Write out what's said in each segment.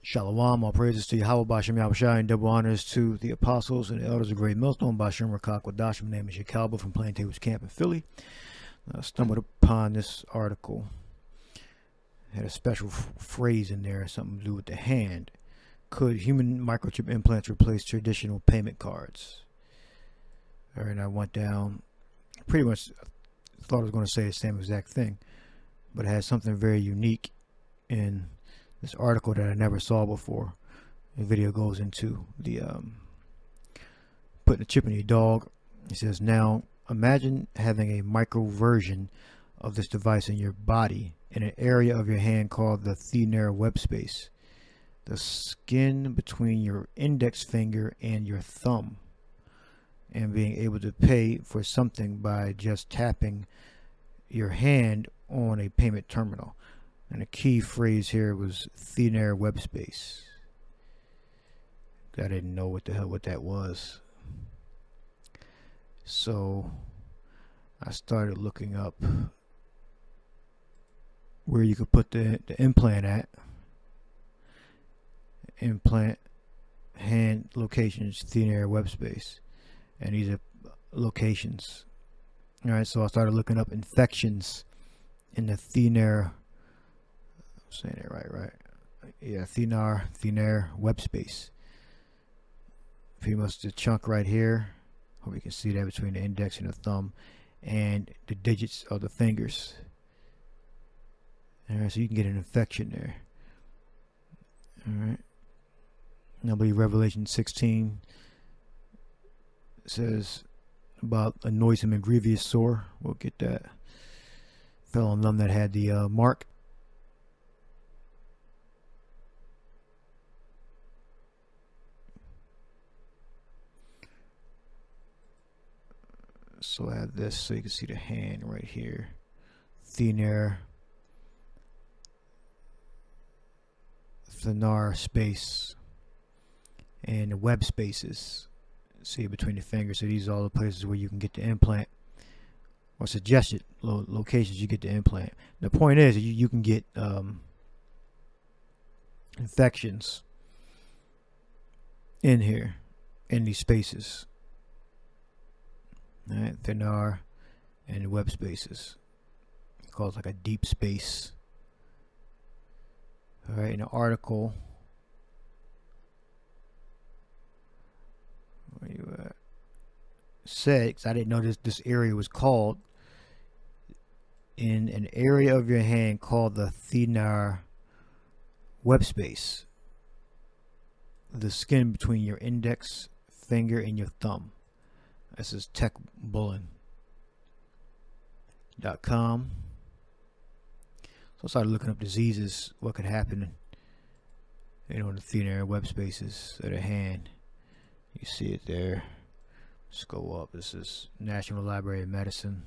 Shalom, all praises to Yahweh Bashem Yahushai, and double honors to the apostles and the elders of Great Millstone. Bashem Rakak Wadash. My name is Yakalba from Plain Tables Camp in Philly. I stumbled upon this article. It had a special phrase in there, something to do with the hand. Could human microchip implants replace traditional payment cards? All right, I went down. Pretty much thought I was going to say the same exact thing, but it has something very unique in this article that I never saw before. The video goes into the putting a chip in your dog. It says, now imagine having a micro version of this device in your body in an area of your hand called the thenar web space, the skin between your index finger and your thumb, and being able to pay for something by just tapping your hand on a payment terminal. And the key phrase here was thenar web space. I didn't know what that was. So I started looking up where you could put the implant at. Implant hand locations, thenar web space. And these are locations. Alright, so I started looking up infections in the thenar. Saying it right. Yeah, thenar web space. Pretty much the chunk right here. Hope you can see that between the index and the thumb, and the digits of the fingers. All right, so you can get an infection there. All right. I believe Revelation 16 says about a noisome and grievous sore. We'll get that. Fell on them that had the mark. So I have this so you can see the hand right here. Thenar space and the web spaces. See between the fingers. So these are all the places where you can get the implant, or suggested locations you get the implant. The point is you can get infections in here, in these spaces. Alright, thenar and web spaces. It calls like a deep space. Alright, in an article, where you at? Said, 'cause I didn't know this area was called, in an area of your hand called the thenar web space, the skin between your index finger and your thumb. This is techbulletin.com. So I started looking up diseases, what could happen, in the thenar web spaces of the hand. You see it there. Let's go up. This is National Library of Medicine.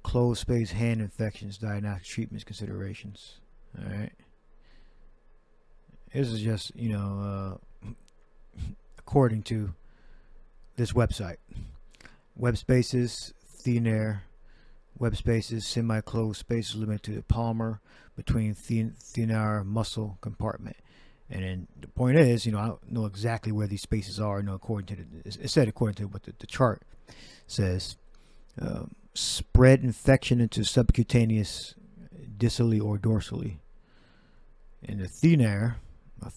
Closed space hand infections, diagnostic treatments, considerations. Alright. This is just, according to this website. Web spaces, thenar web spaces, semi-closed spaces limited to the palmar between thenar muscle compartment. And then the point is, I don't know exactly where these spaces are. According to it said according to what the chart says, spread infection into subcutaneous distally or dorsally. In the thenar, all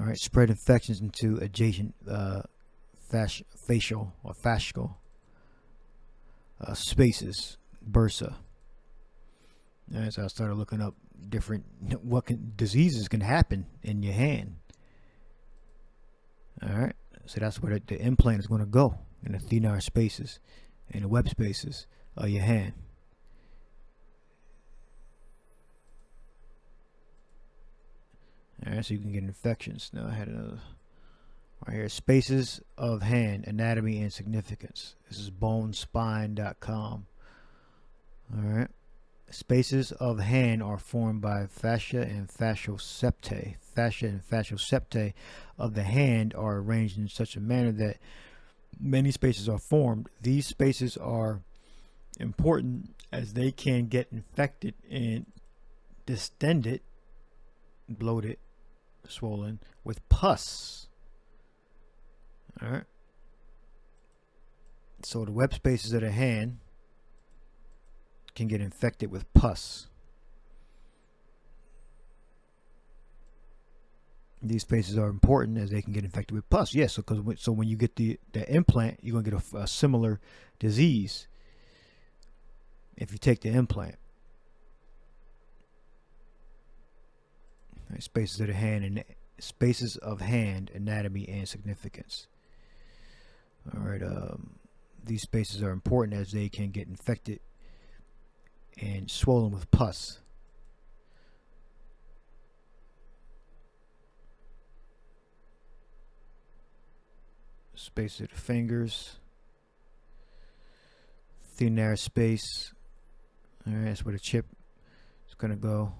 right, spread infections into adjacent facial or fascial spaces, bursa. And so I started looking up different diseases can happen in your hand. All right, so that's where the implant is going to go, in the thenar spaces and the web spaces of your hand. All right, so you can get infections. Now I had another right here, spaces of hand, anatomy and significance. This is bonespine.com. All right. Spaces of hand are formed by fascia and fascial septae. Fascia and fascial septae of the hand are arranged in such a manner that many spaces are formed. These spaces are important as they can get infected and distended bloated, swollen, with pus. All right. So the web spaces of the hand can get infected with pus. These spaces are important as they can get infected with pus. Yes, so when you get the implant, you're gonna get a similar disease if you take the implant. Right, spaces of the hand and spaces of hand anatomy and significance. All right, these spaces are important as they can get infected and swollen with pus. Space of the fingers, thin air space. All right, that's where the chip is going to go,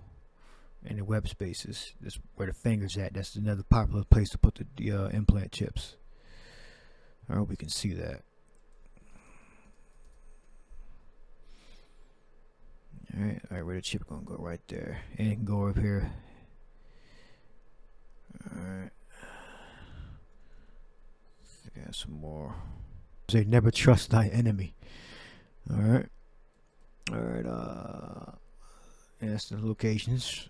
and the web spaces. That's where the fingers at. That's another popular place to put the implant chips. I hope we can see that. All right, where the chip going to go? Right there, and it can go up here. All right. Got some more. Say never trust thy enemy. All right. And that's the locations.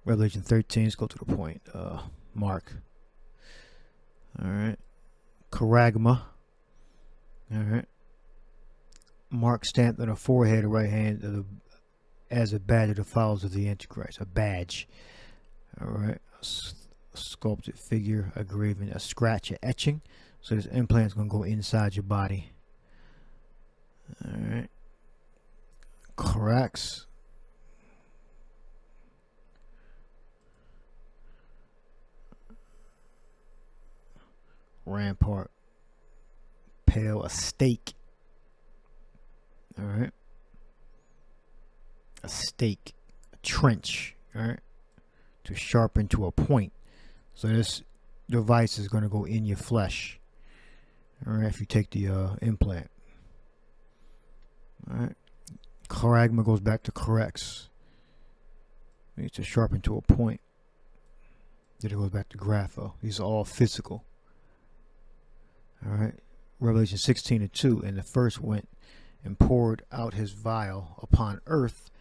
Revelation 13. Let's go to the point. Mark. All right. Charagma. All right. Mark stamped on the forehead or right hand as a badge of the followers of the Antichrist. A badge. All right. Sculpted figure, a graven, a scratch, an etching. So this implant is going to go inside your body. All right. Cracks. Rampart. Pale, a stake. All right. A stake, a trench. All right. To sharpen to a point. So this device is going to go in your flesh. All right, if you take the implant. All right. Charagma goes back to corrects. It's to sharpen to a point. Then it goes back to grapho. These are all physical. All right. Revelation 16:2. And the first went and poured out his vial upon earth,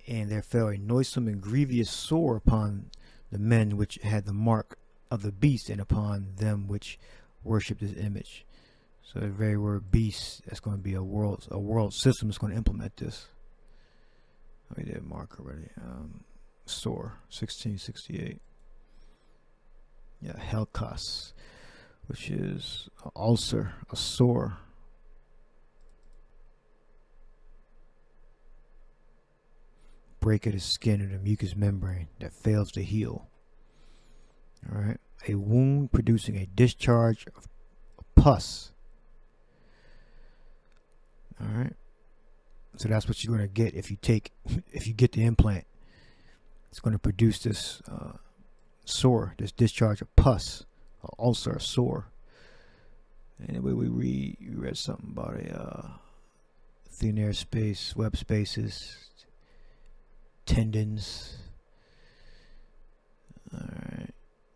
and there fell a noisome and grievous sore upon the men which had the mark of the beast, and upon them which worshipped his image. So the very word beast, that's going to be a world system that's going to implement this. We did mark already. Sore, 1668. Yeah, Helkas, which is an ulcer, a sore. Break of the skin of the mucous membrane that fails to heal. All right, a wound producing a discharge of pus. All right, so that's what you're going to get if you get the implant. It's going to produce this sore, this discharge of pus, ulcer, a sore. Anyway, we read something about a thin air space, web spaces, tendons,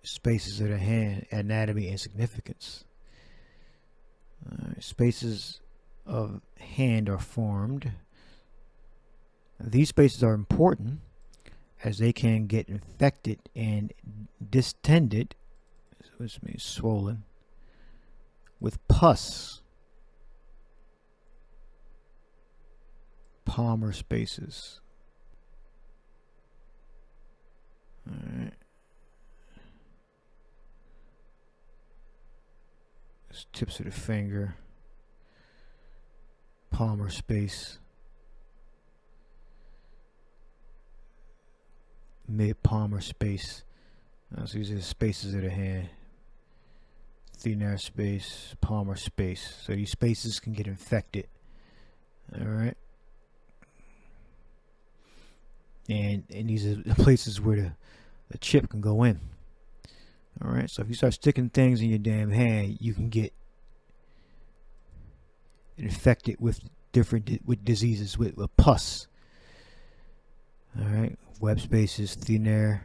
spaces of the hand, anatomy and significance. Spaces of hand are formed. These spaces are important as they can get infected and distended, which means swollen, with pus. Palmar spaces. Alright. Tips of the finger. Palmar space. Mid palmar space. So these are the spaces of the hand. Thin air space, palmar space. So these spaces can get infected. Alright. And these are the places where the chip can go in. Alright, so if you start sticking things in your damn hand, you can get infected with diseases, with pus. Alright, Web spaces, thenar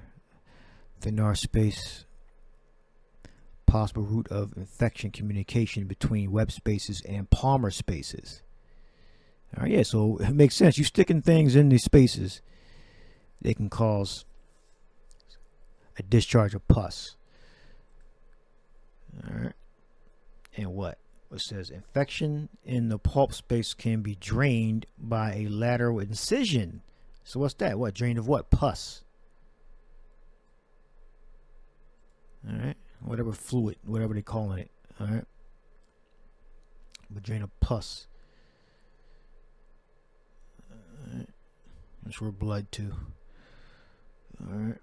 space. Possible route of infection communication between web spaces and Palmer spaces. All right, yeah, so it makes sense. You sticking things in these spaces, they can cause a discharge of pus. All right, and what? It says infection in the pulp space can be drained by a lateral incision. So what's that? What? Drain of what? Pus. All right, whatever fluid, whatever they're calling it. All right, but drain of pus. All right, that's where blood too. All right.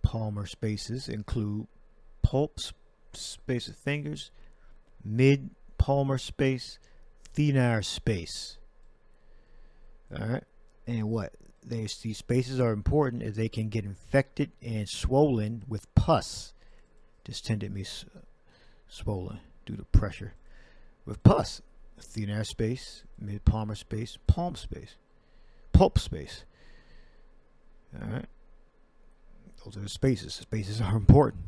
Palmer spaces include pulp space of fingers, mid palmar space, thenar space. All right, and what? These spaces are important as they can get infected and swollen with pus. Distended means swollen due to pressure. With pus, thenar space, mid palmar space, palm space, pulp space. All right, those are the spaces. Spaces are important.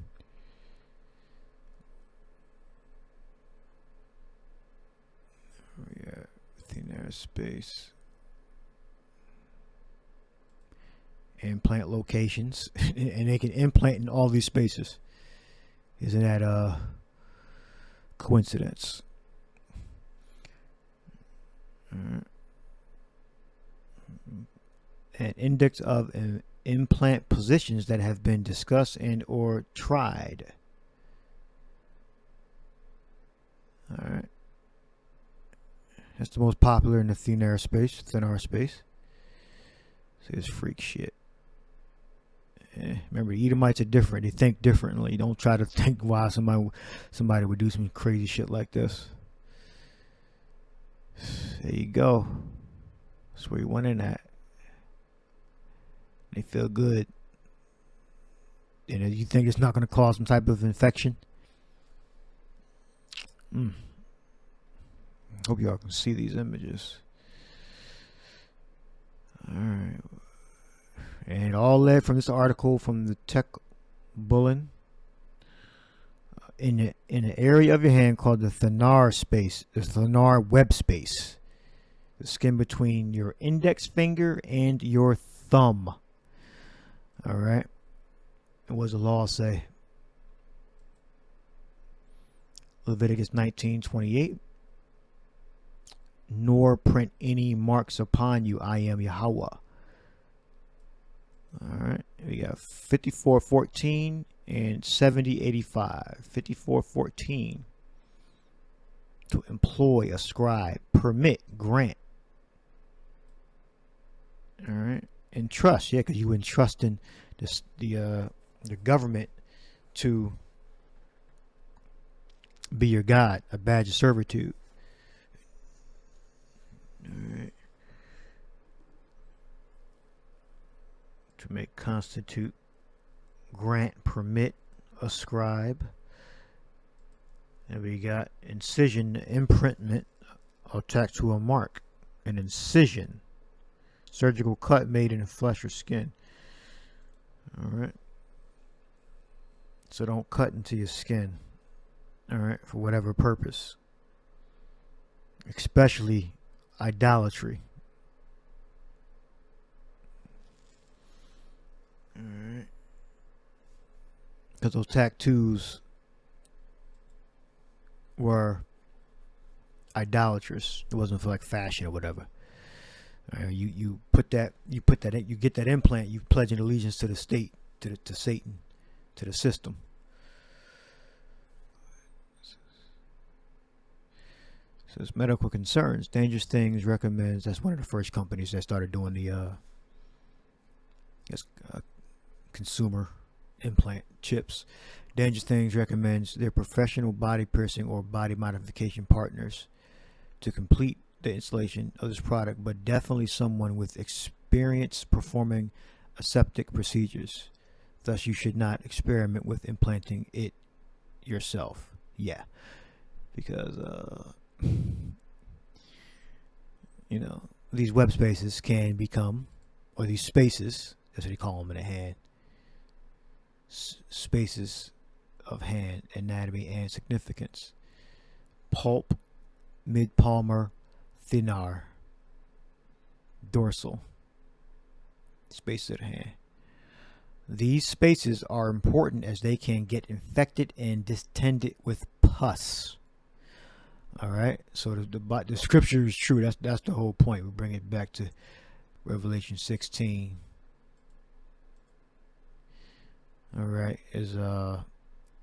Yeah, thenar space. Implant locations, and they can implant in all these spaces. Isn't that a coincidence? An index of implant positions that have been discussed and or tried. All right, that's the most popular in the thenar space. So it's freak shit. Remember, the Edomites are different. They think differently. Don't try to think why somebody would do some crazy shit like this. There you go. That's where you went in at. They feel good. And you think it's not going to cause some type of infection? Hope y'all can see these images. All right. And it all led from this article from the Tech Bulletin. In an area of your hand called the thenar space, the thenar web space, the skin between your index finger and your thumb. All right. And what does the law say? Leviticus 19:28. Nor print any marks upon you. I am Yahweh. All right, we got 54:14 and 70:85. 54:14. To employ, ascribe, permit, grant. All right, entrust. Yeah, because you entrusting the government to be your God, a badge of servitude. All right. To make, constitute, grant, permit, ascribe. And we got incision, imprintment, attached to a mark. An incision, surgical cut made in flesh or skin. All right. So don't cut into your skin. All right, for whatever purpose, especially idolatry. Alright. Because those tattoos were idolatrous. It wasn't for like fashion or whatever. You get that implant, you pledge an allegiance to the state, to Satan, to the system. Says medical concerns. Dangerous Things recommends. That's one of the first companies that started doing the consumer implant chips. Dangerous Things recommends their professional body piercing or body modification partners to complete the installation of this product, but definitely someone with experience performing aseptic procedures. Thus, you should not experiment with implanting it yourself. Yeah, because these web spaces can become, or these spaces, that's what they call them in the hand, spaces of hand anatomy and significance. Pulp, mid-palmar, thenar, dorsal, spaces of the hand. These spaces are important as they can get infected and distended with pus. All right, so the scripture is true. That's the whole point. We bring it back to Revelation 16. All right, is a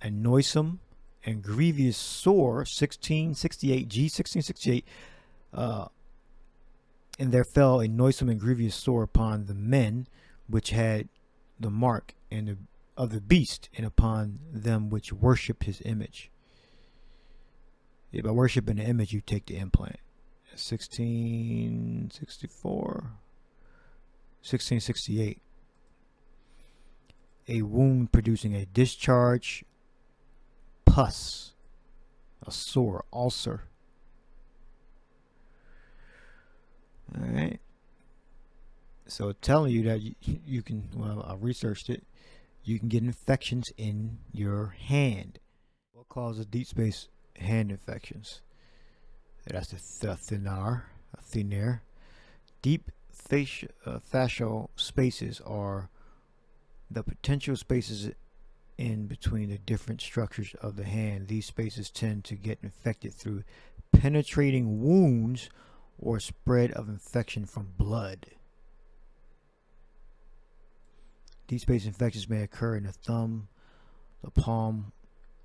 noisome and grievous sore, 1668 G 1668. And there fell a noisome and grievous sore upon the men which had the mark of the beast, and upon them which worship his image. Yeah, by worshiping the image, you take the implant. 1668. A wound producing a discharge, pus, a sore, ulcer. All right. So telling you that you can, well, I researched it, you can get infections in your hand. What causes deep space hand infections? That's the thenar. Deep fascial spaces are the potential spaces in between the different structures of the hand. These spaces tend to get infected through penetrating wounds or spread of infection from blood. Deep space infections may occur in the thumb, the palm,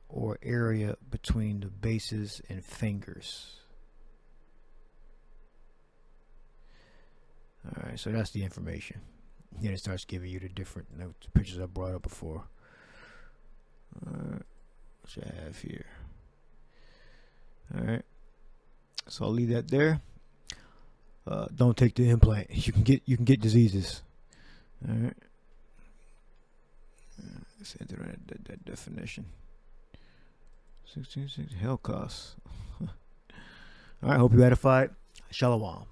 or area between the bases and fingers. Alright, so that's the information. Then it starts giving you the different pictures I brought up before. Alright, what I have here. Alright, so I'll leave that there. Don't take the implant. You can get diseases. Alright. Let's enter that definition. 1660 hell costs. Alright, hope you edified. Shalom.